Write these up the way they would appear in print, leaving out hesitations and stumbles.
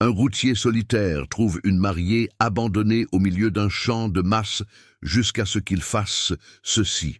Un routier solitaire trouve une mariée abandonnée au milieu d'un champ de masse jusqu'à ce qu'il fasse ceci.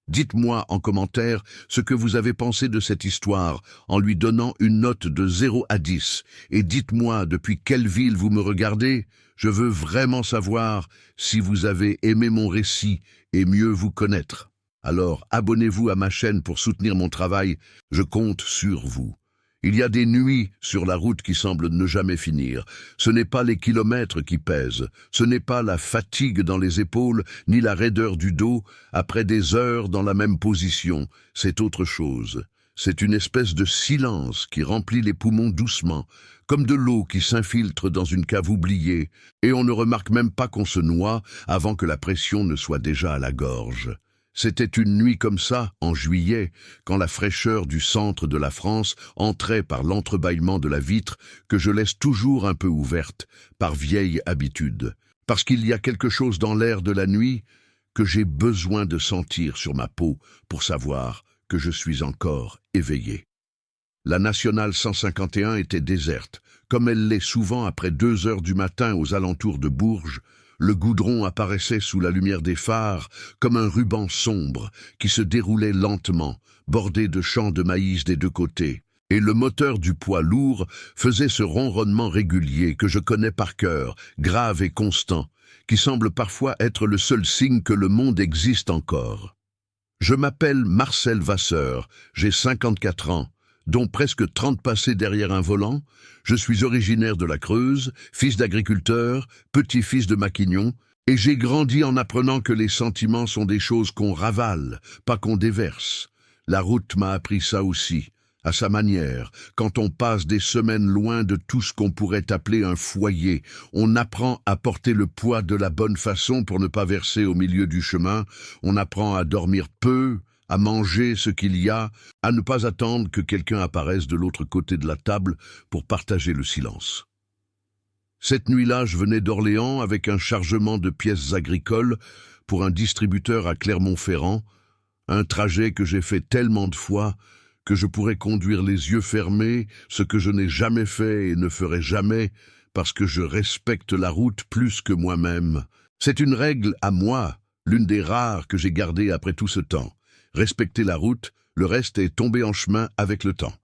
Dites-moi en commentaire ce que vous avez pensé de cette histoire en lui donnant une note de 0 à 10. Et dites-moi depuis quelle ville vous me regardez. Je veux vraiment savoir si vous avez aimé mon récit et mieux vous connaître. Alors abonnez-vous à ma chaîne pour soutenir mon travail, je compte sur vous. Il y a des nuits sur la route qui semblent ne jamais finir. Ce n'est pas les kilomètres qui pèsent, ce n'est pas la fatigue dans les épaules, ni la raideur du dos, après des heures dans la même position, c'est autre chose. C'est une espèce de silence qui remplit les poumons doucement, comme de l'eau qui s'infiltre dans une cave oubliée, et on ne remarque même pas qu'on se noie avant que la pression ne soit déjà à la gorge. C'était une nuit comme ça, en juillet, quand la fraîcheur du centre de la France entrait par l'entrebâillement de la vitre que je laisse toujours un peu ouverte, par vieille habitude. Parce qu'il y a quelque chose dans l'air de la nuit que j'ai besoin de sentir sur ma peau pour savoir que je suis encore éveillé. La nationale 151 était déserte, comme elle l'est souvent après 2 heures du matin aux alentours de Bourges. Le goudron apparaissait sous la lumière des phares comme un ruban sombre qui se déroulait lentement, bordé de champs de maïs des 2 côtés. Et le moteur du poids lourd faisait ce ronronnement régulier que je connais par cœur, grave et constant, qui semble parfois être le seul signe que le monde existe encore. Je m'appelle Marcel Vasseur, j'ai 54 ans, dont presque 30 passés derrière un volant. Je suis originaire de la Creuse, fils d'agriculteur, petit-fils de Maquignon, et j'ai grandi en apprenant que les sentiments sont des choses qu'on ravale, pas qu'on déverse. La route m'a appris ça aussi, à sa manière. Quand on passe des semaines loin de tout ce qu'on pourrait appeler un foyer, on apprend à porter le poids de la bonne façon pour ne pas verser au milieu du chemin, on apprend à dormir peu, à manger ce qu'il y a, à ne pas attendre que quelqu'un apparaisse de l'autre côté de la table pour partager le silence. Cette nuit-là, je venais d'Orléans avec un chargement de pièces agricoles pour un distributeur à Clermont-Ferrand, un trajet que j'ai fait tellement de fois que je pourrais conduire les yeux fermés, ce que je n'ai jamais fait et ne ferai jamais, parce que je respecte la route plus que moi-même. C'est une règle à moi, l'une des rares que j'ai gardées après tout ce temps. Respecter la route, le reste est tombé en chemin avec le temps.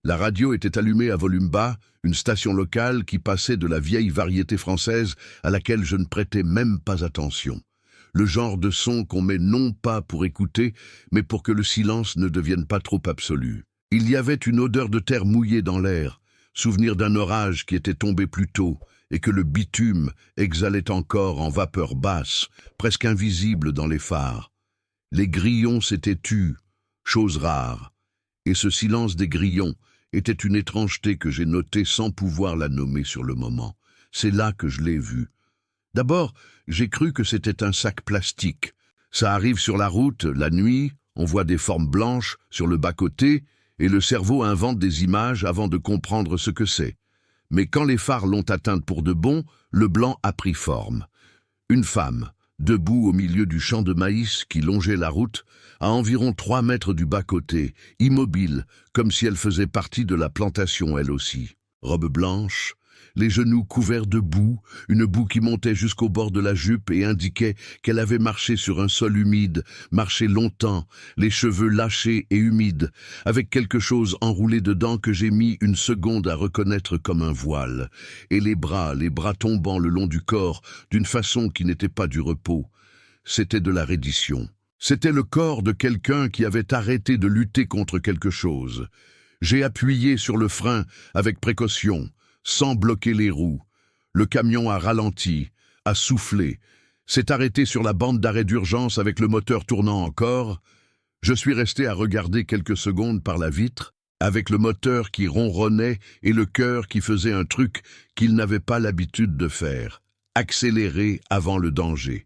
La radio était allumée à volume bas, une station locale qui passait de la vieille variété française à laquelle je ne prêtais même pas attention. Le genre de son qu'on met non pas pour écouter, mais pour que le silence ne devienne pas trop absolu. Il y avait une odeur de terre mouillée dans l'air, souvenir d'un orage qui était tombé plus tôt, et que le bitume exhalait encore en vapeur basse, presque invisible dans les phares. Les grillons s'étaient tus, chose rare, et ce silence des grillons était une étrangeté que j'ai notée sans pouvoir la nommer sur le moment. C'est là que je l'ai vue. D'abord, j'ai cru que c'était un sac plastique. Ça arrive sur la route, la nuit, on voit des formes blanches sur le bas-côté, et le cerveau invente des images avant de comprendre ce que c'est. Mais quand les phares l'ont atteinte pour de bon, le blanc a pris forme. Une femme, debout au milieu du champ de maïs qui longeait la route, à environ 3 mètres du bas-côté, immobile, comme si elle faisait partie de la plantation elle aussi. Robe blanche, les genoux couverts de boue, une boue qui montait jusqu'au bord de la jupe et indiquait qu'elle avait marché sur un sol humide, marché longtemps, les cheveux lâchés et humides, avec quelque chose enroulé dedans que j'ai mis une seconde à reconnaître comme un voile, et les bras tombant le long du corps d'une façon qui n'était pas du repos. C'était de la reddition. C'était le corps de quelqu'un qui avait arrêté de lutter contre quelque chose. J'ai appuyé sur le frein avec précaution, sans bloquer les roues. Le camion a ralenti, a soufflé, s'est arrêté sur la bande d'arrêt d'urgence avec le moteur tournant encore. Je suis resté à regarder quelques secondes par la vitre, avec le moteur qui ronronnait et le cœur qui faisait un truc qu'il n'avait pas l'habitude de faire, accélérer avant le danger.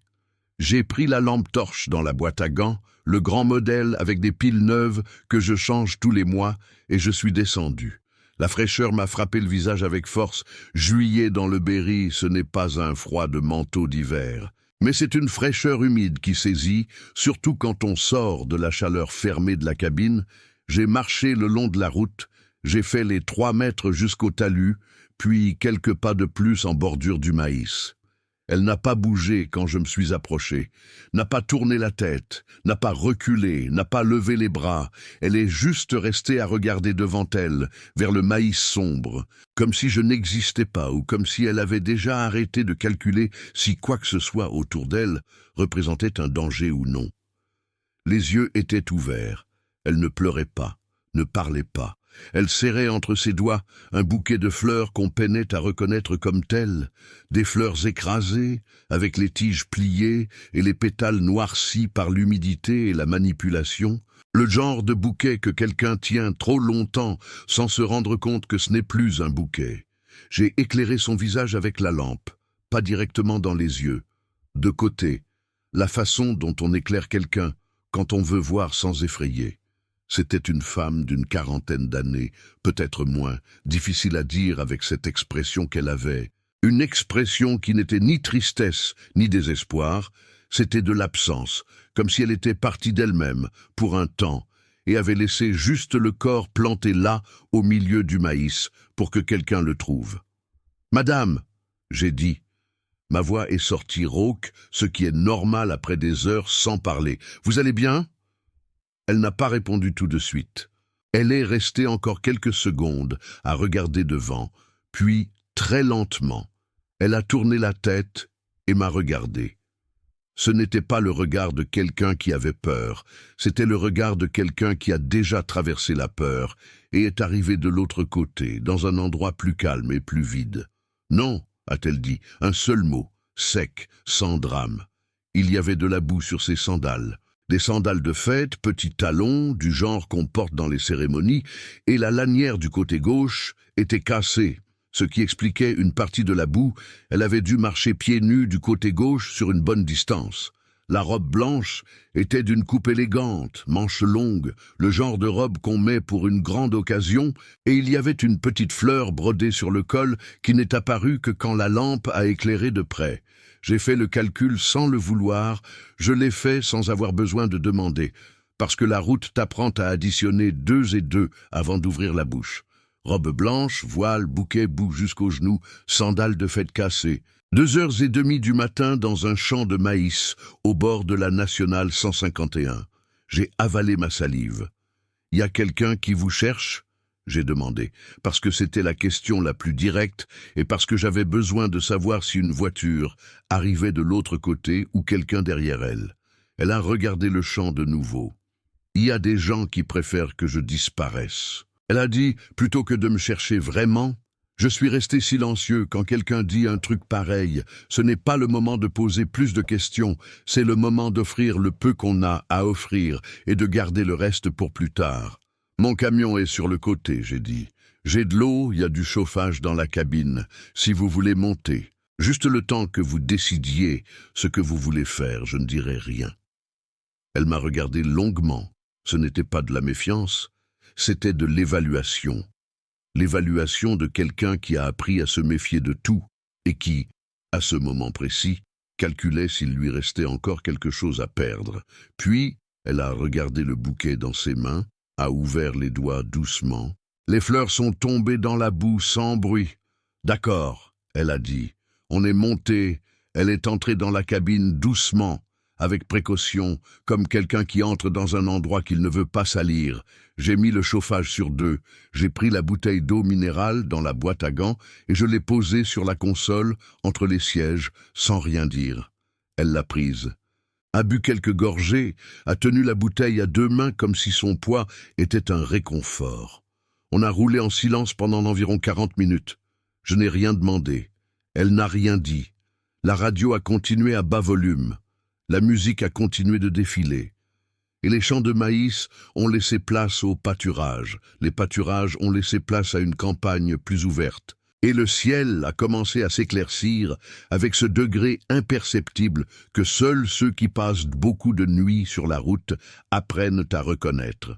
J'ai pris la lampe torche dans la boîte à gants, le grand modèle avec des piles neuves que je change tous les mois, et je suis descendu. La fraîcheur m'a frappé le visage avec force. Juillet dans le Berry, ce n'est pas un froid de manteau d'hiver. Mais c'est une fraîcheur humide qui saisit, surtout quand on sort de la chaleur fermée de la cabine. J'ai marché le long de la route, j'ai fait les 3 mètres jusqu'au talus, puis quelques pas de plus en bordure du maïs. Elle n'a pas bougé quand je me suis approché, n'a pas tourné la tête, n'a pas reculé, n'a pas levé les bras. Elle est juste restée à regarder devant elle, vers le maïs sombre, comme si je n'existais pas ou comme si elle avait déjà arrêté de calculer si quoi que ce soit autour d'elle représentait un danger ou non. Les yeux étaient ouverts. Elle ne pleurait pas, ne parlait pas. Elle serrait entre ses doigts un bouquet de fleurs qu'on peinait à reconnaître comme telles, des fleurs écrasées, avec les tiges pliées et les pétales noircis par l'humidité et la manipulation, le genre de bouquet que quelqu'un tient trop longtemps sans se rendre compte que ce n'est plus un bouquet. J'ai éclairé son visage avec la lampe, pas directement dans les yeux, de côté, la façon dont on éclaire quelqu'un quand on veut voir sans effrayer. C'était une femme d'une 40aine d'années, peut-être moins, difficile à dire avec cette expression qu'elle avait. Une expression qui n'était ni tristesse ni désespoir, c'était de l'absence, comme si elle était partie d'elle-même, pour un temps, et avait laissé juste le corps planté là, au milieu du maïs, pour que quelqu'un le trouve. « Madame !» j'ai dit. Ma voix est sortie rauque, ce qui est normal après des heures sans parler. « Vous allez bien ?» Elle n'a pas répondu tout de suite. Elle est restée encore quelques secondes à regarder devant, puis, très lentement, elle a tourné la tête et m'a regardé. Ce n'était pas le regard de quelqu'un qui avait peur, c'était le regard de quelqu'un qui a déjà traversé la peur et est arrivé de l'autre côté, dans un endroit plus calme et plus vide. « Non », a-t-elle dit, un seul mot, sec, sans drame. Il y avait de la boue sur ses sandales. Des sandales de fête, petits talons, du genre qu'on porte dans les cérémonies, et la lanière du côté gauche était cassée, ce qui expliquait une partie de la boue. Elle avait dû marcher pieds nus du côté gauche sur une bonne distance. La robe blanche était d'une coupe élégante, manches longues, le genre de robe qu'on met pour une grande occasion, et il y avait une petite fleur brodée sur le col qui n'est apparue que quand la lampe a éclairé de près. J'ai fait le calcul sans le vouloir, je l'ai fait sans avoir besoin de demander, parce que la route t'apprend à additionner 2 et 2 avant d'ouvrir la bouche. Robe blanche, voile, bouquet, boue jusqu'aux genoux, sandales de fête cassées. 2h30 du matin dans un champ de maïs, au bord de la nationale 151. J'ai avalé ma salive. « Y a quelqu'un qui vous cherche ?» j'ai demandé, parce que c'était la question la plus directe et parce que j'avais besoin de savoir si une voiture arrivait de l'autre côté ou quelqu'un derrière elle. Elle a regardé le champ de nouveau. « Il y a des gens qui préfèrent que je disparaisse. » Elle a dit, plutôt que de me chercher vraiment. Je suis resté silencieux quand quelqu'un dit un truc pareil. Ce n'est pas le moment de poser plus de questions, c'est le moment d'offrir le peu qu'on a à offrir et de garder le reste pour plus tard. Mon camion est sur le côté, j'ai dit. J'ai de l'eau, il y a du chauffage dans la cabine, si vous voulez monter. Juste le temps que vous décidiez ce que vous voulez faire, je ne dirai rien. Elle m'a regardé longuement. Ce n'était pas de la méfiance, c'était de l'évaluation. L'évaluation de quelqu'un qui a appris à se méfier de tout et qui, à ce moment précis, calculait s'il lui restait encore quelque chose à perdre. Puis, elle a regardé le bouquet dans ses mains, a ouvert les doigts doucement. Les fleurs sont tombées dans la boue sans bruit. D'accord, elle a dit. On est monté, elle est entrée dans la cabine doucement, avec précaution, comme quelqu'un qui entre dans un endroit qu'il ne veut pas salir. J'ai mis le chauffage sur 2, j'ai pris la bouteille d'eau minérale dans la boîte à gants et je l'ai posée sur la console, entre les sièges, sans rien dire. Elle l'a prise. A bu quelques gorgées, a tenu la bouteille à 2 mains comme si son poids était un réconfort. On a roulé en silence pendant environ 40 minutes. Je n'ai rien demandé. Elle n'a rien dit. La radio a continué à bas volume. La musique a continué de défiler. Et les champs de maïs ont laissé place au pâturage. Les pâturages ont laissé place à une campagne plus ouverte. Et le ciel a commencé à s'éclaircir avec ce degré imperceptible que seuls ceux qui passent beaucoup de nuits sur la route apprennent à reconnaître.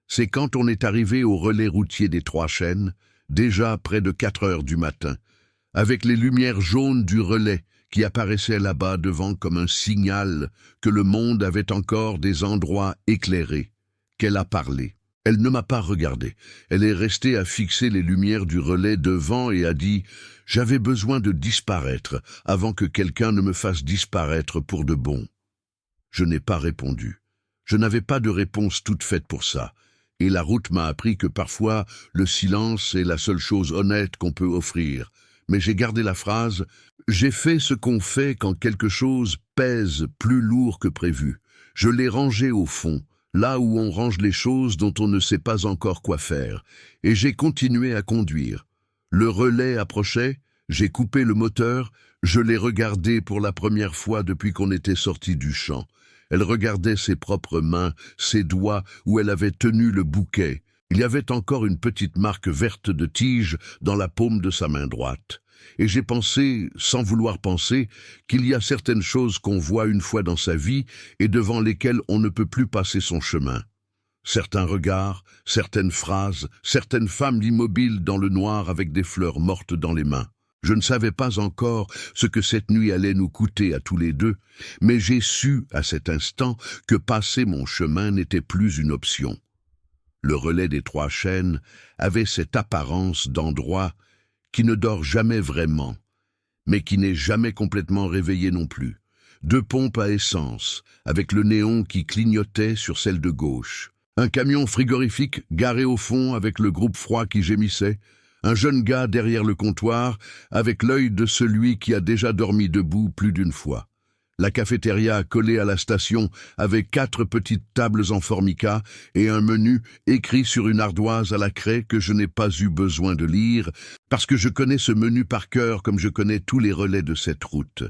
C'est quand on est arrivé au relais routier des 3 Chênes, déjà près de 4 heures du matin, avec les lumières jaunes du relais qui apparaissaient là-bas devant comme un signal que le monde avait encore des endroits éclairés, qu'elle a parlé. Elle ne m'a pas regardé. Elle est restée à fixer les lumières du relais devant et a dit « J'avais besoin de disparaître avant que quelqu'un ne me fasse disparaître pour de bon. » Je n'ai pas répondu. Je n'avais pas de réponse toute faite pour ça. Et la route m'a appris que parfois, le silence est la seule chose honnête qu'on peut offrir. Mais j'ai gardé la phrase « J'ai fait ce qu'on fait quand quelque chose pèse plus lourd que prévu. Je l'ai rangé au fond, là où on range les choses dont on ne sait pas encore quoi faire. Et j'ai continué à conduire. Le relais approchait, j'ai coupé le moteur, je l'ai regardé pour la première fois depuis qu'on était sorti du champ. Elle regardait ses propres mains, ses doigts où elle avait tenu le bouquet. Il y avait encore une petite marque verte de tige dans la paume de sa main droite. Et j'ai pensé, sans vouloir penser, qu'il y a certaines choses qu'on voit une fois dans sa vie et devant lesquelles on ne peut plus passer son chemin. Certains regards, certaines phrases, certaines femmes immobiles dans le noir avec des fleurs mortes dans les mains. Je ne savais pas encore ce que cette nuit allait nous coûter à tous les deux, mais j'ai su à cet instant que passer mon chemin n'était plus une option. Le relais des Trois Chênes avait cette apparence d'endroit qui ne dort jamais vraiment, mais qui n'est jamais complètement réveillé non plus. Deux pompes à essence, avec le néon qui clignotait sur celle de gauche. Un camion frigorifique garé au fond avec le groupe froid qui gémissait. Un jeune gars derrière le comptoir, avec l'œil de celui qui a déjà dormi debout plus d'une fois. La cafétéria collée à la station, avec 4 petites tables en formica et un menu écrit sur une ardoise à la craie que je n'ai pas eu besoin de lire, parce que je connais ce menu par cœur comme je connais tous les relais de cette route.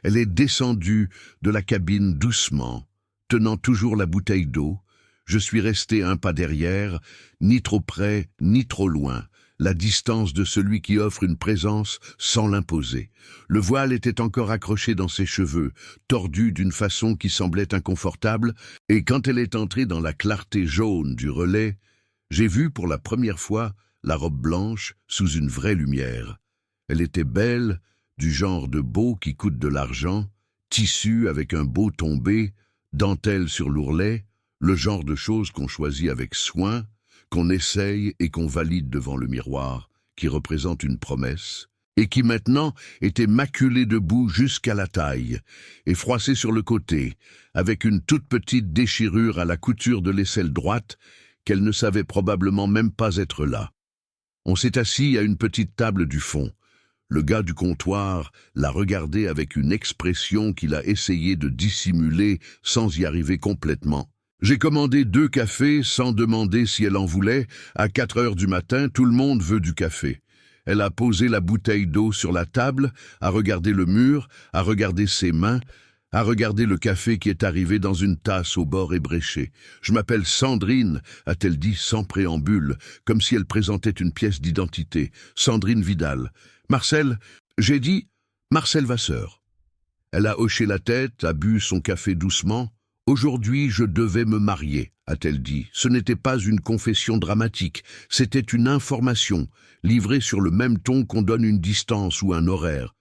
Elle est descendue de la cabine doucement, tenant toujours la bouteille d'eau. Je suis resté un pas derrière, ni trop près, ni trop loin. La distance de celui qui offre une présence sans l'imposer. Le voile était encore accroché dans ses cheveux, tordu d'une façon qui semblait inconfortable, et quand elle est entrée dans la clarté jaune du relais, j'ai vu pour la première fois la robe blanche sous une vraie lumière. Elle était belle, du genre de beau qui coûte de l'argent, tissu avec un beau tombé, dentelle sur l'ourlet, le genre de choses qu'on choisit avec soin, qu'on essaye et qu'on valide devant le miroir, qui représente une promesse, et qui maintenant était maculée de boue jusqu'à la taille, et froissée sur le côté, avec une toute petite déchirure à la couture de l'aisselle droite, qu'elle ne savait probablement même pas être là. On s'est assis à une petite table du fond. Le gars du comptoir l'a regardée avec une expression qu'il a essayé de dissimuler sans y arriver complètement. J'ai commandé 2 cafés sans demander si elle en voulait. À 4 heures du matin, tout le monde veut du café. Elle a posé la bouteille d'eau sur la table, a regardé le mur, a regardé ses mains, a regardé le café qui est arrivé dans une tasse au bord ébréché. « Je m'appelle Sandrine », a-t-elle dit sans préambule, comme si elle présentait une pièce d'identité. « Sandrine Vidal. »« Marcel ?» J'ai dit « Marcel Vasseur ». Elle a hoché la tête, a bu son café doucement. « Aujourd'hui, je devais me marier », a-t-elle dit. Ce n'était pas une confession dramatique, c'était une information, livrée sur le même ton qu'on donne une distance ou un horaire.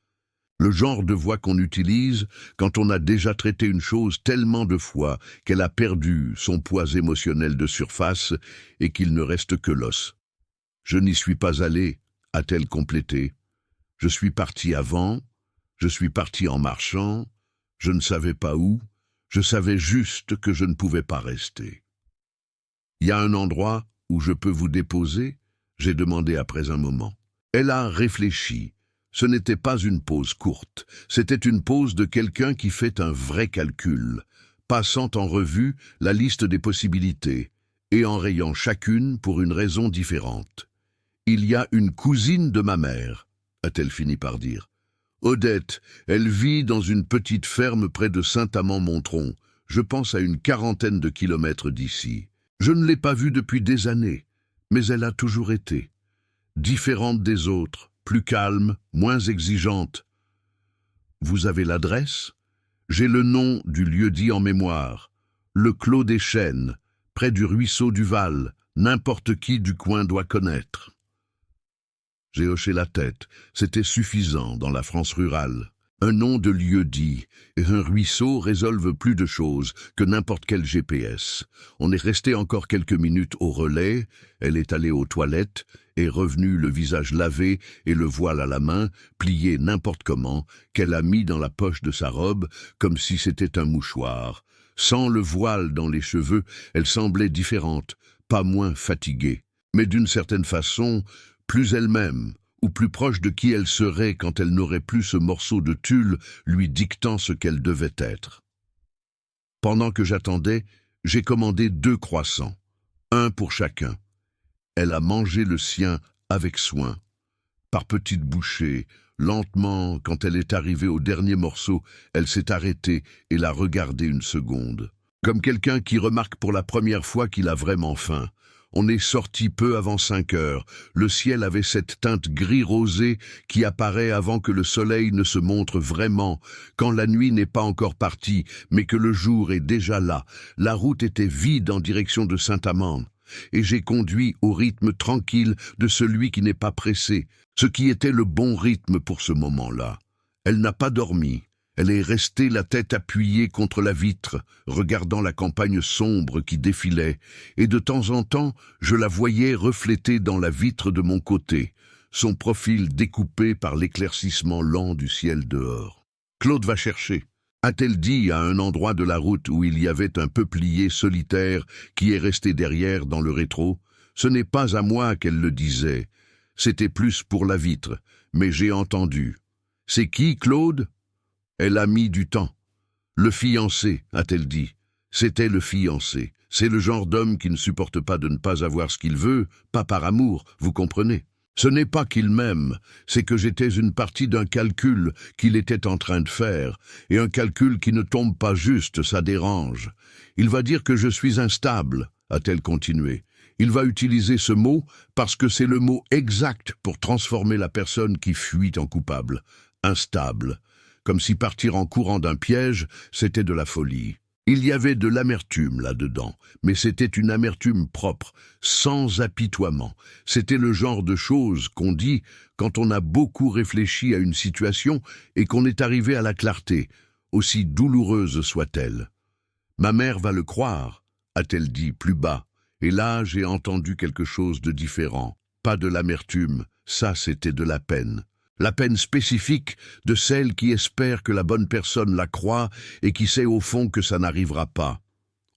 Le genre de voix qu'on utilise quand on a déjà traité une chose tellement de fois qu'elle a perdu son poids émotionnel de surface et qu'il ne reste que l'os. « Je n'y suis pas allé », a-t-elle complété. « Je suis parti avant, je suis parti en marchant, je ne savais pas où. Je savais juste que je ne pouvais pas rester. « Il y a un endroit où je peux vous déposer ?» j'ai demandé après un moment. Elle a réfléchi. Ce n'était pas une pause courte, c'était une pause de quelqu'un qui fait un vrai calcul, passant en revue la liste des possibilités et en rayant chacune pour une raison différente. « Il y a une cousine de ma mère », a-t-elle fini par dire. Odette, elle vit dans une petite ferme près de Saint-Amand-Montrond, je pense à une 40aine de kilomètres d'ici. Je ne l'ai pas vue depuis des années, mais elle a toujours été. Différente des autres, plus calme, moins exigeante. Vous avez l'adresse ? J'ai le nom du lieu-dit en mémoire. Le Clos des Chênes, près du ruisseau du Val, n'importe qui du coin doit connaître. J'ai hoché la tête, c'était suffisant dans la France rurale. Un nom de lieu-dit et un ruisseau résolvent plus de choses que n'importe quel GPS. On est resté encore quelques minutes au relais, elle est allée aux toilettes, est revenue le visage lavé et le voile à la main, plié n'importe comment, qu'elle a mis dans la poche de sa robe, comme si c'était un mouchoir. Sans le voile dans les cheveux, elle semblait différente, pas moins fatiguée, mais d'une certaine façon, plus elle-même, ou plus proche de qui elle serait quand elle n'aurait plus ce morceau de tulle lui dictant ce qu'elle devait être. Pendant que j'attendais, j'ai commandé 2 croissants, un pour chacun. Elle a mangé le sien avec soin, par petites bouchées, lentement. Quand elle est arrivée au dernier morceau, elle s'est arrêtée et l'a regardé une seconde, comme quelqu'un qui remarque pour la première fois qu'il a vraiment faim. On est sorti peu avant 5 heures. Le ciel avait cette teinte gris rosé qui apparaît avant que le soleil ne se montre vraiment, quand la nuit n'est pas encore partie, mais que le jour est déjà là. La route était vide en direction de Saint-Amand, et j'ai conduit au rythme tranquille de celui qui n'est pas pressé, ce qui était le bon rythme pour ce moment-là. Elle n'a pas dormi. Elle est restée la tête appuyée contre la vitre, regardant la campagne sombre qui défilait, et de temps en temps, je la voyais reflétée dans la vitre de mon côté, son profil découpé par l'éclaircissement lent du ciel dehors. « Claude va chercher », a-t-elle dit à un endroit de la route où il y avait un peuplier solitaire qui est resté derrière dans le rétro. Ce n'est pas à moi qu'elle le disait, c'était plus pour la vitre, mais j'ai entendu. « C'est qui, Claude ?» Elle a mis du temps. « Le fiancé », a-t-elle dit. C'était le fiancé. C'est le genre d'homme qui ne supporte pas de ne pas avoir ce qu'il veut, pas par amour, vous comprenez. Ce n'est pas qu'il m'aime, c'est que j'étais une partie d'un calcul qu'il était en train de faire, et un calcul qui ne tombe pas juste, ça dérange. Il va dire que je suis instable, a-t-elle continué. Il va utiliser ce mot parce que c'est le mot exact pour transformer la personne qui fuit en coupable. Instable. Comme si partir en courant d'un piège, c'était de la folie. Il y avait de l'amertume là-dedans, mais c'était une amertume propre, sans apitoiement. C'était le genre de choses qu'on dit quand on a beaucoup réfléchi à une situation et qu'on est arrivé à la clarté, aussi douloureuse soit-elle. « Ma mère va le croire », a-t-elle dit plus bas, et là j'ai entendu quelque chose de différent. Pas de l'amertume, ça c'était de la peine. La peine spécifique de celle qui espère que la bonne personne la croit et qui sait au fond que ça n'arrivera pas.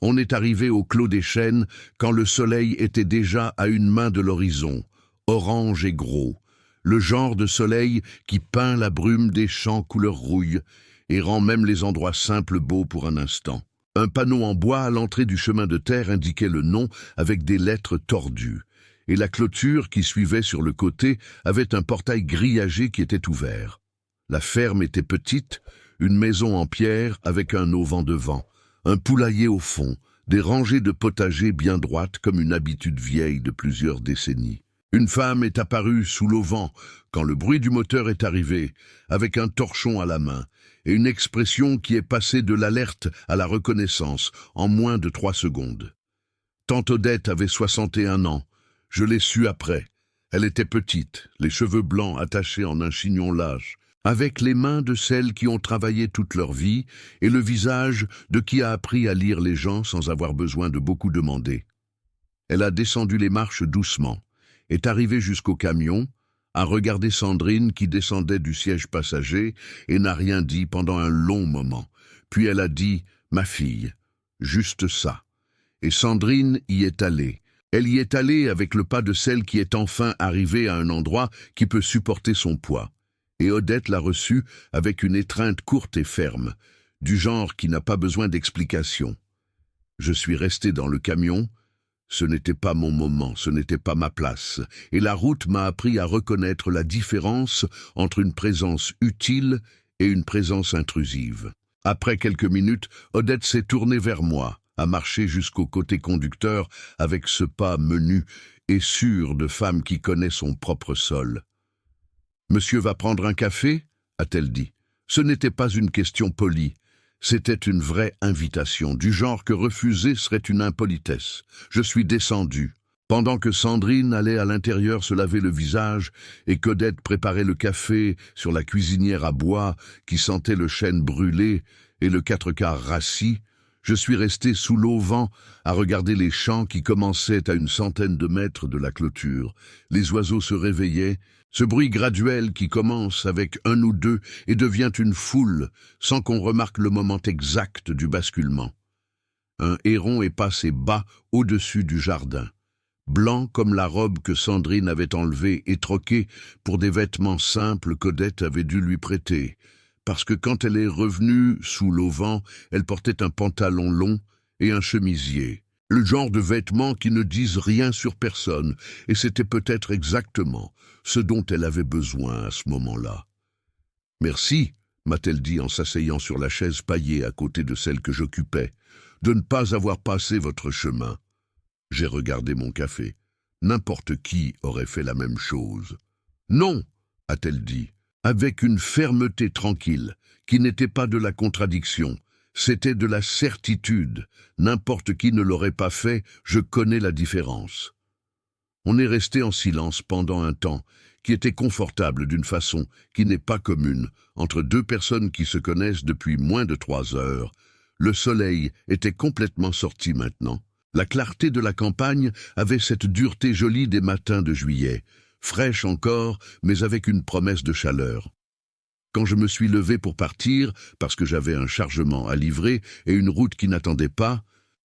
On est arrivé au clos des chênes quand le soleil était déjà à une main de l'horizon, orange et gros, le genre de soleil qui peint la brume des champs couleur rouille et rend même les endroits simples beaux pour un instant. Un panneau en bois à l'entrée du chemin de terre indiquait le nom avec des lettres tordues. Et la clôture qui suivait sur le côté avait un portail grillagé qui était ouvert. La ferme était petite, une maison en pierre avec un auvent devant, un poulailler au fond, des rangées de potagers bien droites comme une habitude vieille de plusieurs décennies. Une femme est apparue sous l'auvent quand le bruit du moteur est arrivé, avec un torchon à la main, et une expression qui est passée de l'alerte à la reconnaissance en moins de 3 secondes. Tante Odette avait 61 ans. Je l'ai su après. Elle était petite, les cheveux blancs attachés en un chignon lâche, avec les mains de celles qui ont travaillé toute leur vie et le visage de qui a appris à lire les gens sans avoir besoin de beaucoup demander. Elle a descendu les marches doucement, est arrivée jusqu'au camion, a regardé Sandrine qui descendait du siège passager et n'a rien dit pendant un long moment. Puis elle a dit « Ma fille », juste ça. Et Sandrine y est allée. Elle y est allée avec le pas de celle qui est enfin arrivée à un endroit qui peut supporter son poids. Et Odette l'a reçue avec une étreinte courte et ferme, du genre qui n'a pas besoin d'explication. Je suis resté dans le camion. Ce n'était pas mon moment, ce n'était pas ma place, et la route m'a appris à reconnaître la différence entre une présence utile et une présence intrusive. Après quelques minutes, Odette s'est tournée vers moi, a marché jusqu'au côté conducteur avec ce pas menu et sûr de femme qui connaît son propre sol. « Monsieur va prendre un café ?» a-t-elle dit. Ce n'était pas une question polie. C'était une vraie invitation, du genre que refuser serait une impolitesse. Je suis descendu. Pendant que Sandrine allait à l'intérieur se laver le visage et qu'Odette préparait le café sur la cuisinière à bois qui sentait le chêne brûlé et le 4/4 rassis, je suis resté sous l'auvent à regarder les champs qui commençaient à une centaine de mètres de la clôture. Les oiseaux se réveillaient, ce bruit graduel qui commence avec un ou deux et devient une foule sans qu'on remarque le moment exact du basculement. Un héron est passé bas au-dessus du jardin, blanc comme la robe que Sandrine avait enlevée et troquée pour des vêtements simples qu'Odette avait dû lui prêter, parce que quand elle est revenue sous l'auvent, elle portait un pantalon long et un chemisier, le genre de vêtements qui ne disent rien sur personne, et c'était peut-être exactement ce dont elle avait besoin à ce moment-là. « Merci », m'a-t-elle dit en s'asseyant sur la chaise paillée à côté de celle que j'occupais, « de ne pas avoir passé votre chemin. » J'ai regardé mon café. N'importe qui aurait fait la même chose. « Non », a-t-elle dit, avec une fermeté tranquille, qui n'était pas de la contradiction, c'était de la certitude. N'importe qui ne l'aurait pas fait, je connais la différence. On est resté en silence pendant un temps, qui était confortable d'une façon qui n'est pas commune, entre deux personnes qui se connaissent depuis moins de 3 heures. Le soleil était complètement sorti maintenant. La clarté de la campagne avait cette dureté jolie des matins de juillet, fraîche encore, mais avec une promesse de chaleur. Quand je me suis levé pour partir, parce que j'avais un chargement à livrer et une route qui n'attendait pas,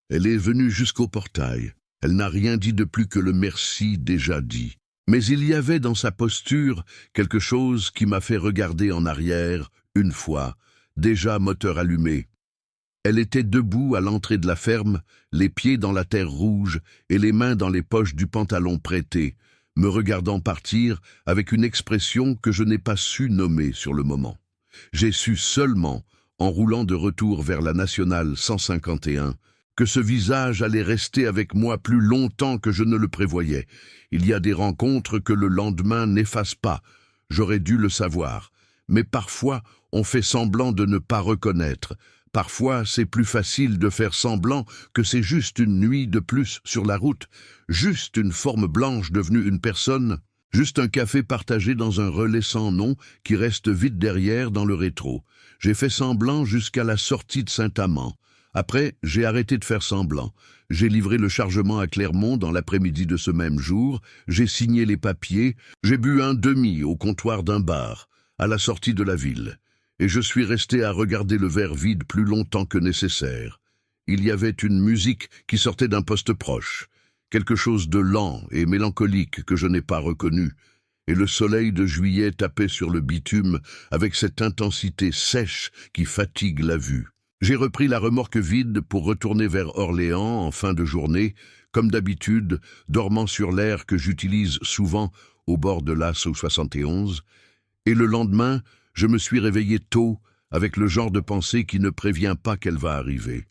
elle est venue jusqu'au portail. Elle n'a rien dit de plus que le merci déjà dit. Mais il y avait dans sa posture quelque chose qui m'a fait regarder en arrière, une fois, déjà moteur allumé. Elle était debout à l'entrée de la ferme, les pieds dans la terre rouge et les mains dans les poches du pantalon prêté, me regardant partir avec une expression que je n'ai pas su nommer sur le moment. J'ai su seulement, en roulant de retour vers la nationale 151, que ce visage allait rester avec moi plus longtemps que je ne le prévoyais. Il y a des rencontres que le lendemain n'efface pas, j'aurais dû le savoir, mais parfois on fait semblant de ne pas reconnaître. Parfois, c'est plus facile de faire semblant que c'est juste une nuit de plus sur la route, juste une forme blanche devenue une personne, juste un café partagé dans un relais sans nom qui reste vite derrière dans le rétro. J'ai fait semblant jusqu'à la sortie de Saint-Amand. Après, j'ai arrêté de faire semblant. J'ai livré le chargement à Clermont dans l'après-midi de ce même jour, j'ai signé les papiers, j'ai bu un demi au comptoir d'un bar, à la sortie de la ville. Et je suis resté à regarder le verre vide plus longtemps que nécessaire. Il y avait une musique qui sortait d'un poste proche, quelque chose de lent et mélancolique que je n'ai pas reconnu, et le soleil de juillet tapait sur le bitume avec cette intensité sèche qui fatigue la vue. J'ai repris la remorque vide pour retourner vers Orléans en fin de journée, comme d'habitude, dormant sur l'air que j'utilise souvent au bord de l'Asso 71, et le lendemain, je me suis réveillé tôt, avec le genre de pensée qui ne prévient pas qu'elle va arriver.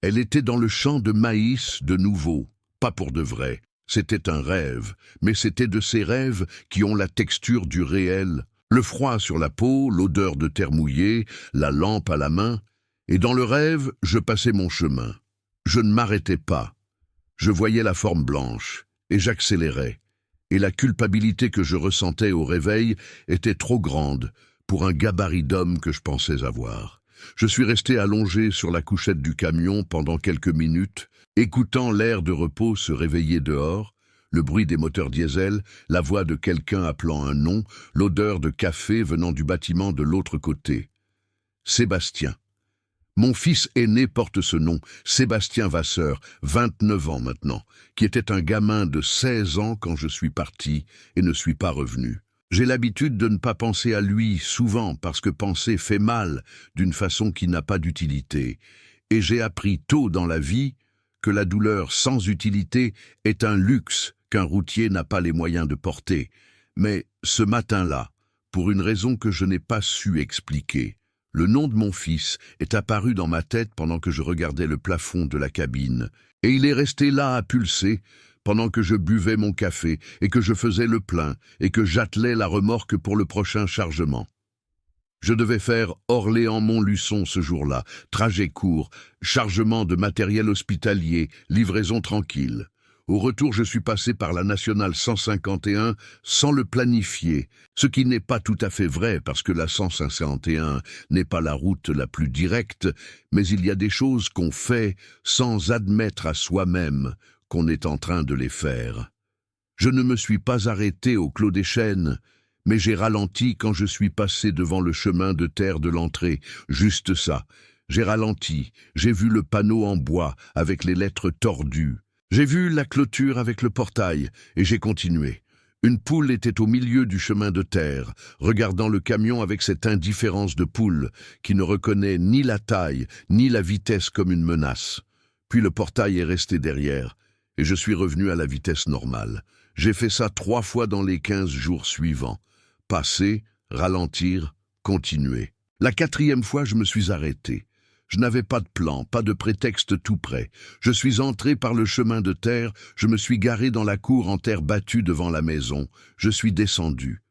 Elle était dans le champ de maïs de nouveau, pas pour de vrai. C'était un rêve, mais c'était de ces rêves qui ont la texture du réel, le froid sur la peau, l'odeur de terre mouillée, la lampe à la main. Et dans le rêve, je passais mon chemin. Je ne m'arrêtais pas. Je voyais la forme blanche, et j'accélérais. Et la culpabilité que je ressentais au réveil était trop grande pour un gabarit d'homme que je pensais avoir. Je suis resté allongé sur la couchette du camion pendant quelques minutes, écoutant l'air de repos se réveiller dehors, le bruit des moteurs diesel, la voix de quelqu'un appelant un nom, l'odeur de café venant du bâtiment de l'autre côté. Sébastien. Mon fils aîné porte ce nom, Sébastien Vasseur, 29 ans maintenant, qui était un gamin de 16 ans quand je suis parti et ne suis pas revenu. J'ai l'habitude de ne pas penser à lui souvent parce que penser fait mal d'une façon qui n'a pas d'utilité. Et j'ai appris tôt dans la vie que la douleur sans utilité est un luxe qu'un routier n'a pas les moyens de porter. Mais ce matin-là, pour une raison que je n'ai pas su expliquer, le nom de mon fils est apparu dans ma tête pendant que je regardais le plafond de la cabine, et il est resté là à pulser pendant que je buvais mon café et que je faisais le plein et que j'attelais la remorque pour le prochain chargement. Je devais faire Orléans-Montluçon ce jour-là, trajet court, chargement de matériel hospitalier, livraison tranquille. Au retour, je suis passé par la nationale 151 sans le planifier, ce qui n'est pas tout à fait vrai parce que la 151 n'est pas la route la plus directe, mais il y a des choses qu'on fait sans admettre à soi-même qu'on est en train de les faire. Je ne me suis pas arrêté au Clos des Chênes, mais j'ai ralenti quand je suis passé devant le chemin de terre de l'entrée, juste ça. J'ai ralenti, j'ai vu le panneau en bois avec les lettres tordues. J'ai vu la clôture avec le portail, et j'ai continué. Une poule était au milieu du chemin de terre, regardant le camion avec cette indifférence de poule, qui ne reconnaît ni la taille, ni la vitesse comme une menace. Puis le portail est resté derrière, et je suis revenu à la vitesse normale. J'ai fait ça 3 fois dans les 15 jours suivants. Passer, ralentir, continuer. La 4e fois, je me suis arrêté. Je n'avais pas de plan, pas de prétexte tout prêt. Je suis entré par le chemin de terre, je me suis garé dans la cour en terre battue devant la maison. Je suis descendu.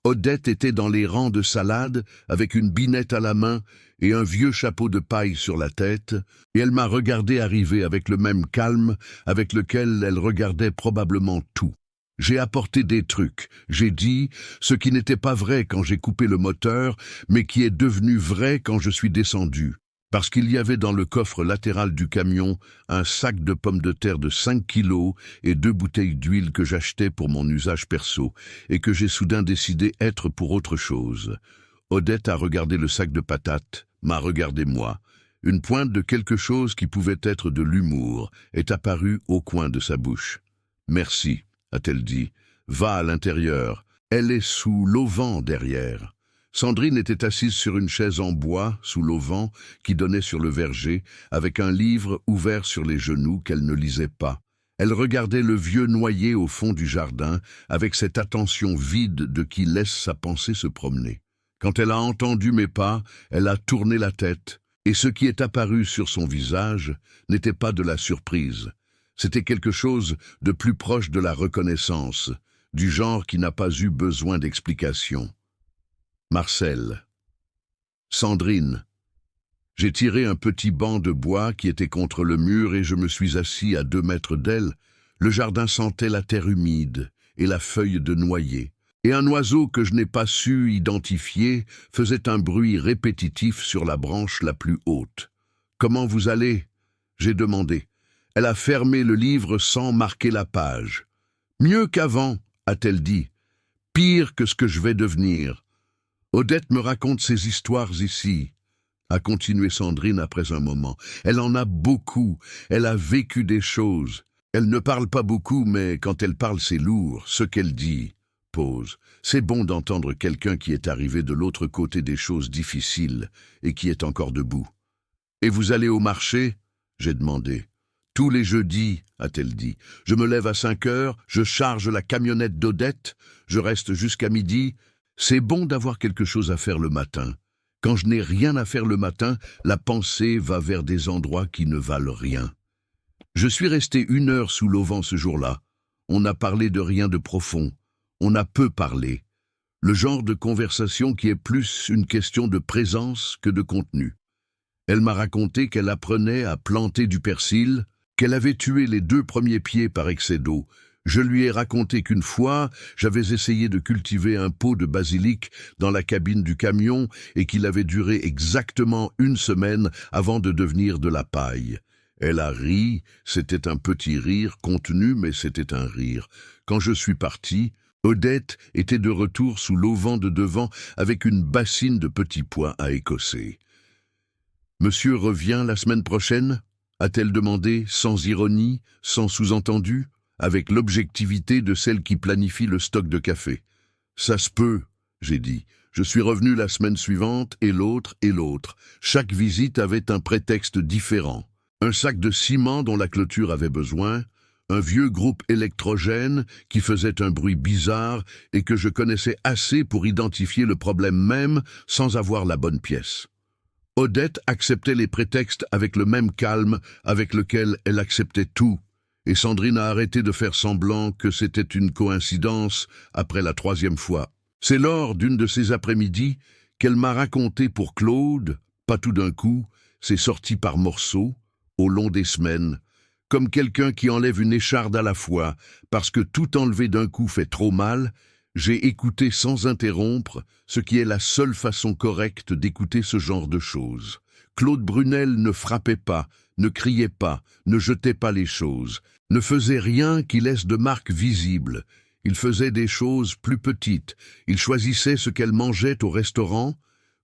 Odette était dans les rangs de salade, avec une binette à la main et un vieux chapeau de paille sur la tête, et elle m'a regardé arriver avec le même calme avec lequel elle regardait probablement tout. J'ai apporté des trucs, j'ai dit, ce qui n'était pas vrai quand j'ai coupé le moteur, mais qui est devenu vrai quand je suis descendu. Parce qu'il y avait dans le coffre latéral du camion un sac de pommes de terre de 5 kilos et 2 bouteilles d'huile que j'achetais pour mon usage perso et que j'ai soudain décidé être pour autre chose. Odette a regardé le sac de patates, m'a regardé moi. Une pointe de quelque chose qui pouvait être de l'humour est apparue au coin de sa bouche. « Merci », a-t-elle dit. « Va à l'intérieur. Elle est sous l'auvent derrière. » Sandrine était assise sur une chaise en bois, sous l'auvent, qui donnait sur le verger, avec un livre ouvert sur les genoux qu'elle ne lisait pas. Elle regardait le vieux noyer au fond du jardin, avec cette attention vide de qui laisse sa pensée se promener. Quand elle a entendu mes pas, elle a tourné la tête, et ce qui est apparu sur son visage n'était pas de la surprise. C'était quelque chose de plus proche de la reconnaissance, du genre qui n'a pas eu besoin d'explication. Marcel. Sandrine. J'ai tiré un petit banc de bois qui était contre le mur et je me suis assis à 2 mètres d'elle. Le jardin sentait la terre humide et la feuille de noyer. Et un oiseau que je n'ai pas su identifier faisait un bruit répétitif sur la branche la plus haute. « Comment vous allez ?» j'ai demandé. Elle a fermé le livre sans marquer la page. « Mieux qu'avant », a-t-elle dit. « Pire que ce que je vais devenir. » Odette me raconte ses histoires ici, a continué Sandrine après un moment. Elle en a beaucoup, elle a vécu des choses. Elle ne parle pas beaucoup, mais quand elle parle, c'est lourd, ce qu'elle dit. Pause. C'est bon d'entendre quelqu'un qui est arrivé de l'autre côté des choses difficiles et qui est encore debout. « Et vous allez au marché ?» j'ai demandé. « Tous les jeudis, a-t-elle dit. Je me lève à 5 heures, je charge la camionnette d'Odette, je reste jusqu'à midi. C'est bon d'avoir quelque chose à faire le matin. Quand je n'ai rien à faire le matin, la pensée va vers des endroits qui ne valent rien. » Je suis resté 1 heure sous l'auvent ce jour-là. On n'a parlé de rien de profond. On a peu parlé. Le genre de conversation qui est plus une question de présence que de contenu. Elle m'a raconté qu'elle apprenait à planter du persil, qu'elle avait tué les 2 premiers pieds par excès d'eau. Je lui ai raconté qu'une fois, j'avais essayé de cultiver un pot de basilic dans la cabine du camion et qu'il avait duré exactement 1 semaine avant de devenir de la paille. Elle a ri, c'était un petit rire contenu, mais c'était un rire. Quand je suis parti, Odette était de retour sous l'auvent de devant avec une bassine de petits pois à écosser. « Monsieur revient la semaine prochaine ?» a-t-elle demandé, sans ironie, sans sous-entendu, avec l'objectivité de celle qui planifie le stock de café. « Ça se peut, » j'ai dit. Je suis revenu la semaine suivante, et l'autre, et l'autre. Chaque visite avait un prétexte différent. Un sac de ciment dont la clôture avait besoin, un vieux groupe électrogène qui faisait un bruit bizarre et que je connaissais assez pour identifier le problème même sans avoir la bonne pièce. Odette acceptait les prétextes avec le même calme avec lequel elle acceptait tout, et Sandrine a arrêté de faire semblant que c'était une coïncidence après la 3e fois. C'est lors d'une de ces après-midi qu'elle m'a raconté pour Claude, pas tout d'un coup, ses sorties par morceaux, au long des semaines, comme quelqu'un qui enlève une écharde à la fois, parce que tout enlever d'un coup fait trop mal, j'ai écouté sans interrompre, ce qui est la seule façon correcte d'écouter ce genre de choses. Claude Brunel ne frappait pas, ne criait pas, ne jetait pas les choses, ne faisait rien qui laisse de marques visibles. Il faisait des choses plus petites, il choisissait ce qu'elle mangeait au restaurant,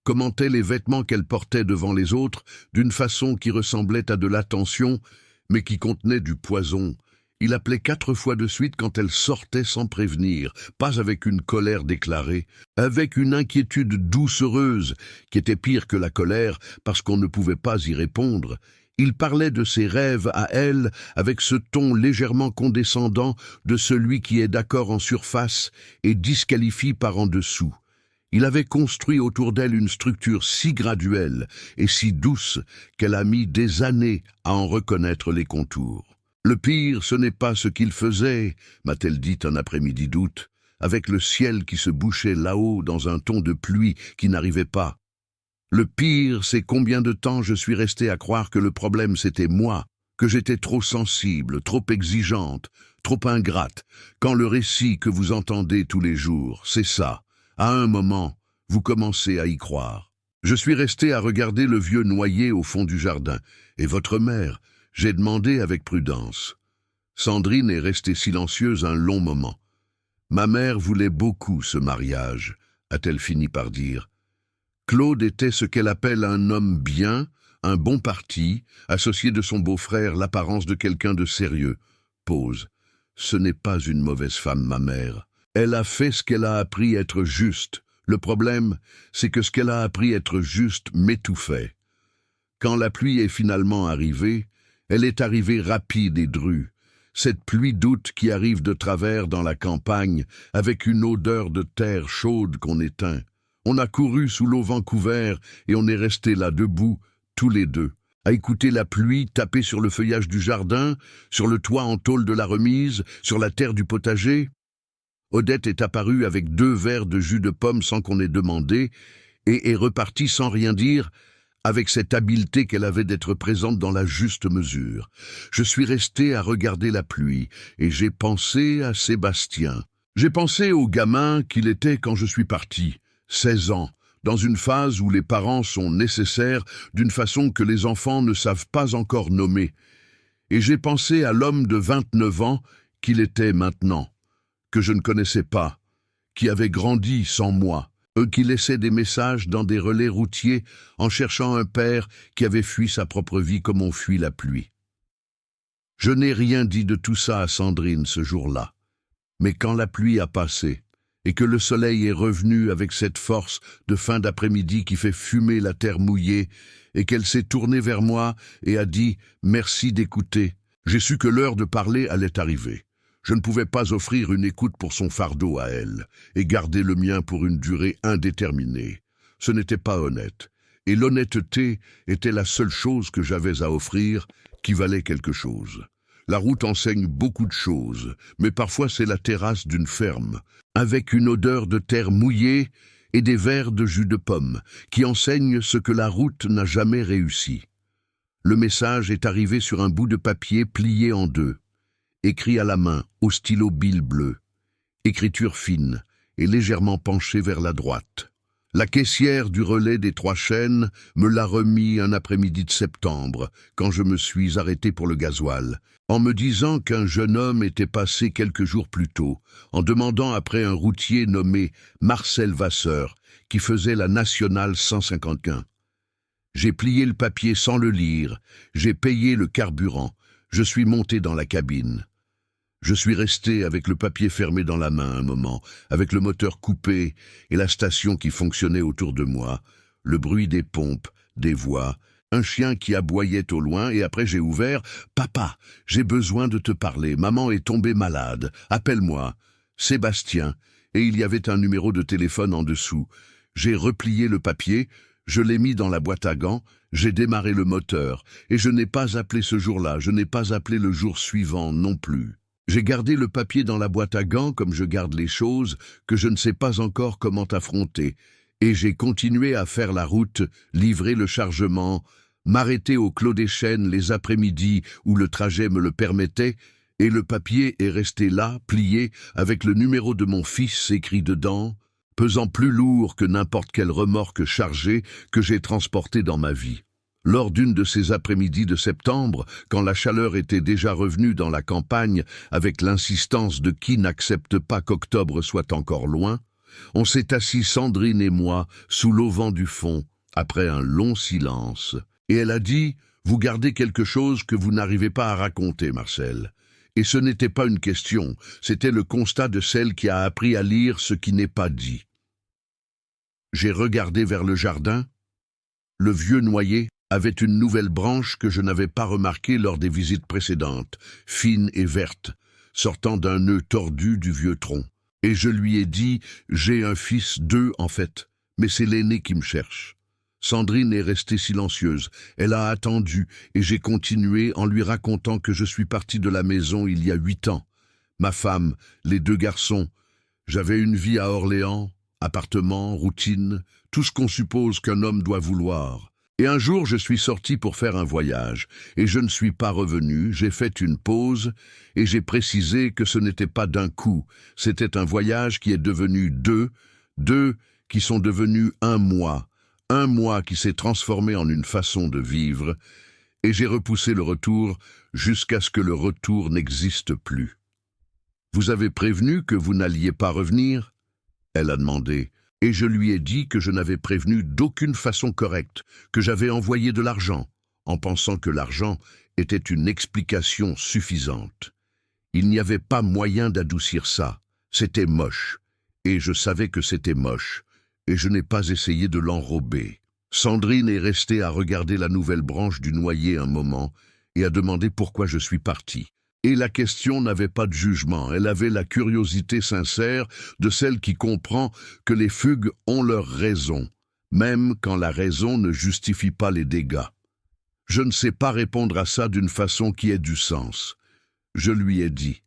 commentait les vêtements qu'elle portait devant les autres d'une façon qui ressemblait à de l'attention, mais qui contenait du poison. Il appelait 4 fois de suite quand elle sortait sans prévenir, pas avec une colère déclarée, avec une inquiétude doucereuse, qui était pire que la colère, parce qu'on ne pouvait pas y répondre. Il parlait de ses rêves à elle avec ce ton légèrement condescendant de celui qui est d'accord en surface et disqualifie par en dessous. Il avait construit autour d'elle une structure si graduelle et si douce qu'elle a mis des années à en reconnaître les contours. Le pire, ce n'est pas ce qu'il faisait, m'a-t-elle dit un après-midi d'août, avec le ciel qui se bouchait là-haut dans un ton de pluie qui n'arrivait pas. Le pire, c'est combien de temps je suis restée à croire que le problème c'était moi, que j'étais trop sensible, trop exigeante, trop ingrate, quand le récit que vous entendez tous les jours, c'est ça. À un moment, vous commencez à y croire. Je suis restée à regarder le vieux noyer au fond du jardin, et votre mère, j'ai demandé avec prudence. Sandrine est restée silencieuse un long moment. Ma mère voulait beaucoup ce mariage, a-t-elle fini par dire. Claude était ce qu'elle appelle un homme bien, un bon parti, associé de son beau-frère, l'apparence de quelqu'un de sérieux. Pause. Ce n'est pas une mauvaise femme, ma mère. Elle a fait ce qu'elle a appris être juste. Le problème, c'est que ce qu'elle a appris être juste m'étouffait. Quand la pluie est finalement arrivée, elle est arrivée rapide et drue. Cette pluie d'août qui arrive de travers dans la campagne, avec une odeur de terre chaude qu'on éteint. On a couru sous l'auvent couvert et on est resté là debout, tous les deux, à écouter la pluie taper sur le feuillage du jardin, sur le toit en tôle de la remise, sur la terre du potager. Odette est apparue avec 2 verres de jus de pomme sans qu'on ait demandé et est repartie sans rien dire, avec cette habileté qu'elle avait d'être présente dans la juste mesure. Je suis resté à regarder la pluie et j'ai pensé à Sébastien. J'ai pensé au gamin qu'il était quand je suis parti. 16 ans, dans une phase où les parents sont nécessaires d'une façon que les enfants ne savent pas encore nommer. Et j'ai pensé à l'homme de 29 ans qu'il était maintenant, que je ne connaissais pas, qui avait grandi sans moi, qui laissait des messages dans des relais routiers en cherchant un père qui avait fui sa propre vie comme on fuit la pluie. Je n'ai rien dit de tout ça à Sandrine ce jour-là, mais quand la pluie a passé, et que le soleil est revenu avec cette force de fin d'après-midi qui fait fumer la terre mouillée, et qu'elle s'est tournée vers moi et a dit « Merci d'écouter », j'ai su que l'heure de parler allait arriver. Je ne pouvais pas offrir une écoute pour son fardeau à elle, et garder le mien pour une durée indéterminée. Ce n'était pas honnête, et l'honnêteté était la seule chose que j'avais à offrir qui valait quelque chose. La route enseigne beaucoup de choses, mais parfois c'est la terrasse d'une ferme, avec une odeur de terre mouillée et des verres de jus de pomme, qui enseignent ce que la route n'a jamais réussi. Le message est arrivé sur un bout de papier plié en 2, écrit à la main, au stylo bile bleu, écriture fine et légèrement penchée vers la droite. La caissière du relais des 3 Chênes me l'a remis un après-midi de septembre, quand je me suis arrêté pour le gasoil, en me disant qu'un jeune homme était passé quelques jours plus tôt, en demandant après un routier nommé Marcel Vasseur, qui faisait la nationale 151. J'ai plié le papier sans le lire, j'ai payé le carburant, je suis monté dans la cabine. Je suis resté avec le papier fermé dans la main un moment, avec le moteur coupé et la station qui fonctionnait autour de moi, le bruit des pompes, des voix, un chien qui aboyait au loin, et après j'ai ouvert « Papa, j'ai besoin de te parler, maman est tombée malade, appelle-moi, Sébastien », et il y avait un numéro de téléphone en dessous. J'ai replié le papier, je l'ai mis dans la boîte à gants, j'ai démarré le moteur, et je n'ai pas appelé ce jour-là, je n'ai pas appelé le jour suivant non plus. J'ai gardé le papier dans la boîte à gants comme je garde les choses que je ne sais pas encore comment affronter, et j'ai continué à faire la route, livrer le chargement, m'arrêter au Clos des Chênes les après-midi où le trajet me le permettait, et le papier est resté là, plié, avec le numéro de mon fils écrit dedans, pesant plus lourd que n'importe quelle remorque chargée que j'ai transportée dans ma vie. Lors d'une de ces après-midi de septembre, quand la chaleur était déjà revenue dans la campagne avec l'insistance de qui n'accepte pas qu'octobre soit encore loin, on s'est assis Sandrine et moi sous l'auvent du fond, après un long silence. Et elle a dit « Vous gardez quelque chose que vous n'arrivez pas à raconter, Marcel. » Et ce n'était pas une question, c'était le constat de celle qui a appris à lire ce qui n'est pas dit. J'ai regardé vers le jardin. Le vieux noyer avait une nouvelle branche que je n'avais pas remarquée lors des visites précédentes, fine et verte, sortant d'un nœud tordu du vieux tronc. Et je lui ai dit « J'ai un fils, 2 en fait, mais c'est l'aîné qui me cherche. » Sandrine est restée silencieuse. Elle a attendu et j'ai continué en lui racontant que je suis parti de la maison il y a 8 ans. Ma femme, les 2 garçons. J'avais une vie à Orléans, appartement, routine, tout ce qu'on suppose qu'un homme doit vouloir. Et un jour, je suis sorti pour faire un voyage, et je ne suis pas revenu, j'ai fait une pause, et j'ai précisé que ce n'était pas d'un coup, c'était un voyage qui est devenu 2 qui sont devenus 1 mois qui s'est transformé en une façon de vivre, et j'ai repoussé le retour jusqu'à ce que le retour n'existe plus. « Vous avez prévenu que vous n'alliez pas revenir ?» Elle a demandé. Et je lui ai dit que je n'avais prévenu d'aucune façon correcte, que j'avais envoyé de l'argent, en pensant que l'argent était une explication suffisante. Il n'y avait pas moyen d'adoucir ça, c'était moche, et je savais que c'était moche, et je n'ai pas essayé de l'enrober. Sandrine est restée à regarder la nouvelle branche du noyer un moment, et a demandé pourquoi je suis parti. Et la question n'avait pas de jugement, elle avait la curiosité sincère de celle qui comprend que les fugues ont leur raison, même quand la raison ne justifie pas les dégâts. Je ne sais pas répondre à ça d'une façon qui ait du sens. Je lui ai dit.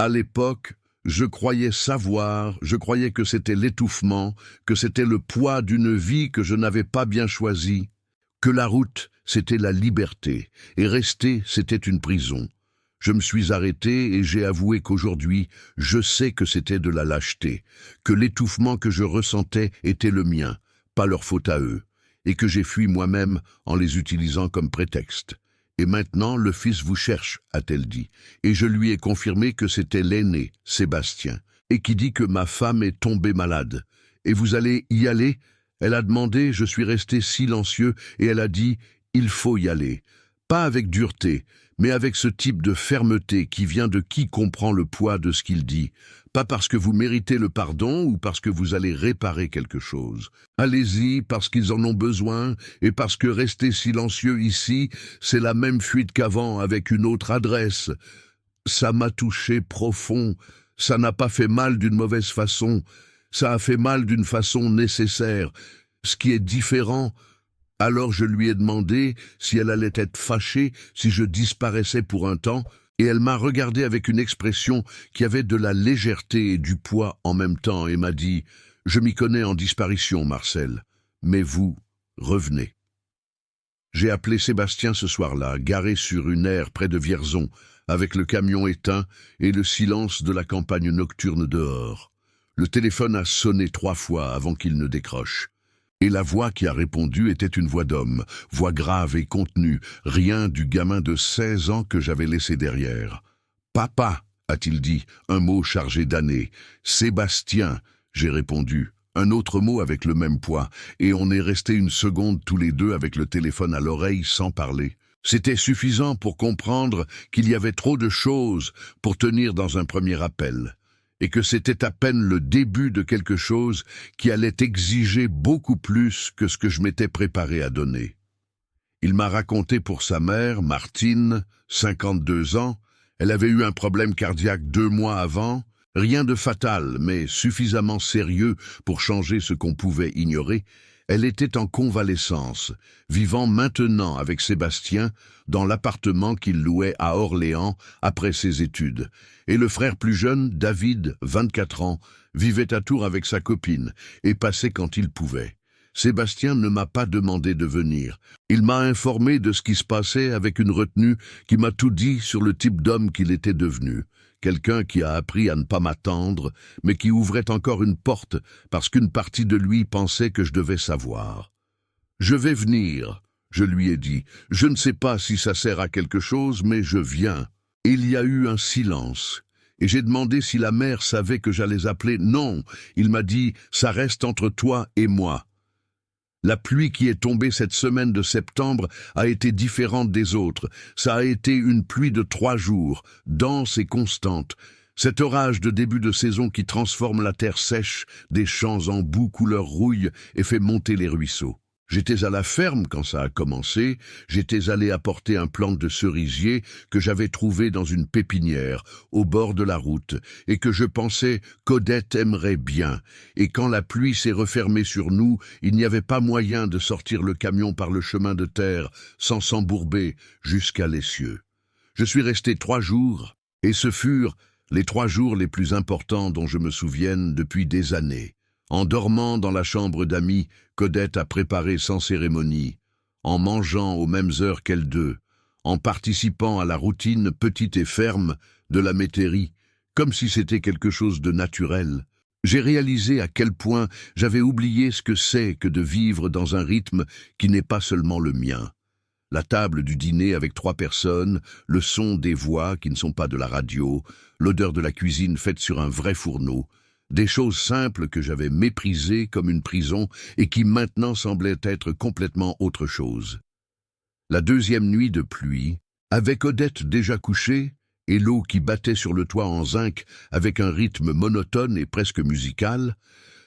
À l'époque, je croyais savoir, je croyais que c'était l'étouffement, que c'était le poids d'une vie que je n'avais pas bien choisie, que la route, c'était la liberté, et rester, c'était une prison. Je me suis arrêté et j'ai avoué qu'aujourd'hui, je sais que c'était de la lâcheté, que l'étouffement que je ressentais était le mien, pas leur faute à eux, et que j'ai fui moi-même en les utilisant comme prétexte. Et maintenant, le fils vous cherche, a-t-elle dit, et je lui ai confirmé que c'était l'aîné, Sébastien, et qui dit que ma femme est tombée malade. Et vous allez y aller ? Elle a demandé, je suis resté silencieux, et elle a dit, il faut y aller. Pas avec dureté, mais avec ce type de fermeté qui vient de qui comprend le poids de ce qu'il dit, pas parce que vous méritez le pardon ou parce que vous allez réparer quelque chose. Allez-y parce qu'ils en ont besoin et parce que rester silencieux ici, c'est la même fuite qu'avant avec une autre adresse. Ça m'a touché profond, ça n'a pas fait mal d'une mauvaise façon, ça a fait mal d'une façon nécessaire. Ce qui est différent, alors je lui ai demandé si elle allait être fâchée si je disparaissais pour un temps, et elle m'a regardé avec une expression qui avait de la légèreté et du poids en même temps et m'a dit « Je m'y connais en disparition, Marcel, mais vous, revenez. » J'ai appelé Sébastien ce soir-là, garé sur une aire près de Vierzon, avec le camion éteint et le silence de la campagne nocturne dehors. Le téléphone a sonné 3 fois avant qu'il ne décroche. Et la voix qui a répondu était une voix d'homme, voix grave et contenue, rien du gamin de 16 ans que j'avais laissé derrière. « Papa » a-t-il dit, un mot chargé d'années. « Sébastien » j'ai répondu, un autre mot avec le même poids, et on est restés une seconde tous les deux avec le téléphone à l'oreille sans parler. C'était suffisant pour comprendre qu'il y avait trop de choses pour tenir dans un premier appel, et que c'était à peine le début de quelque chose qui allait exiger beaucoup plus que ce que je m'étais préparé à donner. Il m'a raconté pour sa mère, Martine, 52 ans, elle avait eu un problème cardiaque 2 mois avant, rien de fatal, mais suffisamment sérieux pour changer ce qu'on pouvait ignorer. Elle était en convalescence, vivant maintenant avec Sébastien dans l'appartement qu'il louait à Orléans après ses études. Et le frère plus jeune, David, 24 ans, vivait à Tours avec sa copine et passait quand il pouvait. Sébastien ne m'a pas demandé de venir. Il m'a informé de ce qui se passait avec une retenue qui m'a tout dit sur le type d'homme qu'il était devenu. Quelqu'un qui a appris à ne pas m'attendre, mais qui ouvrait encore une porte parce qu'une partie de lui pensait que je devais savoir. « Je vais venir », je lui ai dit. « Je ne sais pas si ça sert à quelque chose, mais je viens. » Il y a eu un silence. Et j'ai demandé si la mère savait que j'allais appeler. Non, il m'a dit « ça reste entre toi et moi ». La pluie qui est tombée cette semaine de septembre a été différente des autres. Ça a été une pluie de 3 jours, dense et constante. Cet orage de début de saison qui transforme la terre sèche des champs en boue couleur rouille et fait monter les ruisseaux. J'étais à la ferme quand ça a commencé, j'étais allé apporter un plant de cerisier que j'avais trouvé dans une pépinière, au bord de la route, et que je pensais qu'Odette aimerait bien. Et quand la pluie s'est refermée sur nous, il n'y avait pas moyen de sortir le camion par le chemin de terre sans s'embourber jusqu'à l'essieu. Je suis resté 3 jours, et ce furent les 3 jours les plus importants dont je me souvienne depuis des années. En dormant dans la chambre d'amis qu'Odette a préparée sans cérémonie, en mangeant aux mêmes heures qu'elles deux, en participant à la routine petite et ferme de la métairie, comme si c'était quelque chose de naturel, j'ai réalisé à quel point j'avais oublié ce que c'est que de vivre dans un rythme qui n'est pas seulement le mien. La table du dîner avec 3 personnes, le son des voix qui ne sont pas de la radio, l'odeur de la cuisine faite sur un vrai fourneau, des choses simples que j'avais méprisées comme une prison et qui maintenant semblaient être complètement autre chose. La 2e nuit de pluie, avec Odette déjà couchée et l'eau qui battait sur le toit en zinc avec un rythme monotone et presque musical,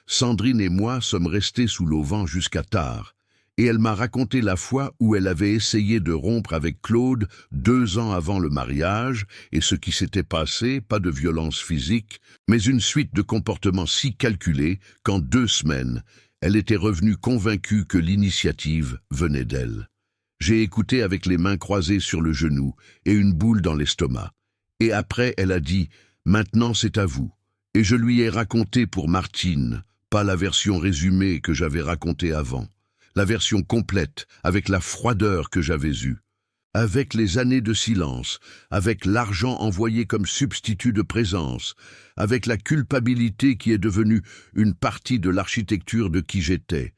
Sandrine et moi sommes restés sous l'auvent jusqu'à tard, et elle m'a raconté la fois où elle avait essayé de rompre avec Claude 2 ans avant le mariage, et ce qui s'était passé, pas de violence physique, mais une suite de comportements si calculés qu'en 2 semaines, elle était revenue convaincue que l'initiative venait d'elle. J'ai écouté avec les mains croisées sur le genou et une boule dans l'estomac. Et après, elle a dit « Maintenant, c'est à vous ». Et je lui ai raconté pour Martine, pas la version résumée que j'avais racontée avant. La version complète, avec la froideur que j'avais eue, avec les années de silence, avec l'argent envoyé comme substitut de présence, avec la culpabilité qui est devenue une partie de l'architecture de qui j'étais,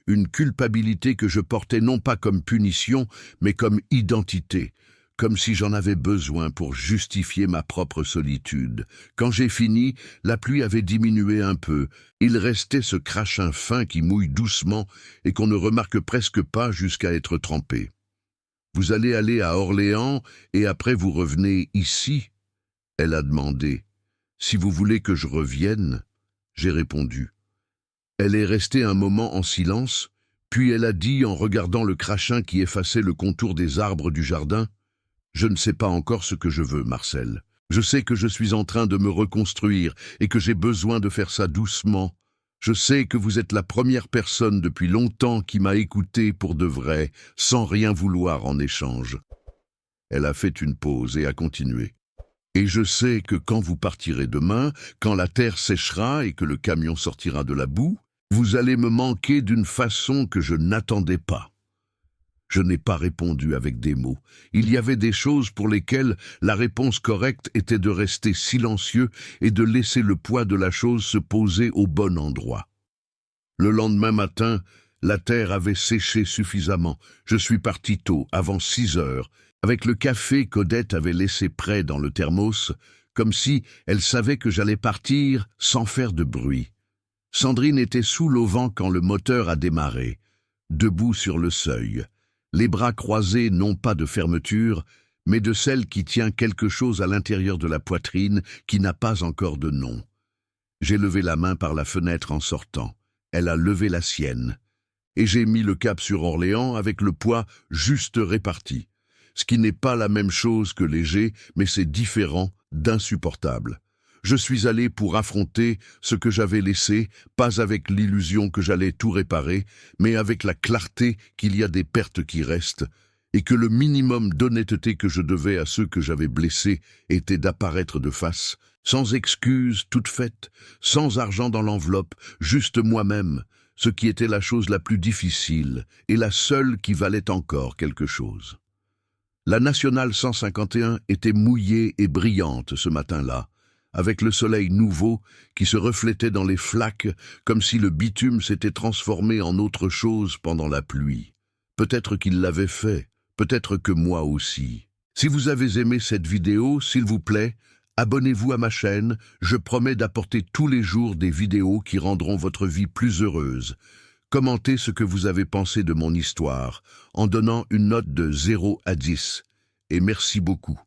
une culpabilité que je portais non pas comme punition, mais comme identité, comme si j'en avais besoin pour justifier ma propre solitude. Quand j'ai fini, la pluie avait diminué un peu. Il restait ce crachin fin qui mouille doucement et qu'on ne remarque presque pas jusqu'à être trempé. « Vous allez aller à Orléans et après vous revenez ici ?» Elle a demandé. « Si vous voulez que je revienne ?» J'ai répondu. Elle est restée un moment en silence, puis elle a dit en regardant le crachin qui effaçait le contour des arbres du jardin: « Je ne sais pas encore ce que je veux, Marcel. Je sais que je suis en train de me reconstruire et que j'ai besoin de faire ça doucement. Je sais que vous êtes la première personne depuis longtemps qui m'a écouté pour de vrai, sans rien vouloir en échange. » Elle a fait une pause et a continué. « Et je sais que quand vous partirez demain, quand la terre séchera et que le camion sortira de la boue, vous allez me manquer d'une façon que je n'attendais pas. » Je n'ai pas répondu avec des mots. Il y avait des choses pour lesquelles la réponse correcte était de rester silencieux et de laisser le poids de la chose se poser au bon endroit. Le lendemain matin, la terre avait séché suffisamment. Je suis parti tôt, avant 6 heures, avec le café qu'Odette avait laissé prêt dans le thermos, comme si elle savait que j'allais partir sans faire de bruit. Sandrine était sous l'auvent quand le moteur a démarré, debout sur le seuil. Les bras croisés non pas de fermeture, mais de celle qui tient quelque chose à l'intérieur de la poitrine qui n'a pas encore de nom. J'ai levé la main par la fenêtre en sortant. Elle a levé la sienne. Et j'ai mis le cap sur Orléans avec le poids juste réparti. Ce qui n'est pas la même chose que léger, mais c'est différent d'insupportable. Je suis allé pour affronter ce que j'avais laissé, pas avec l'illusion que j'allais tout réparer, mais avec la clarté qu'il y a des pertes qui restent, et que le minimum d'honnêteté que je devais à ceux que j'avais blessés était d'apparaître de face, sans excuse toute faite, sans argent dans l'enveloppe, juste moi-même, ce qui était la chose la plus difficile et la seule qui valait encore quelque chose. La nationale 151 était mouillée et brillante ce matin-là, avec le soleil nouveau qui se reflétait dans les flaques comme si le bitume s'était transformé en autre chose pendant la pluie. Peut-être qu'il l'avait fait, peut-être que moi aussi. Si vous avez aimé cette vidéo, s'il vous plaît, abonnez-vous à ma chaîne, je promets d'apporter tous les jours des vidéos qui rendront votre vie plus heureuse. Commentez ce que vous avez pensé de mon histoire, en donnant une note de 0 à 10. Et merci beaucoup.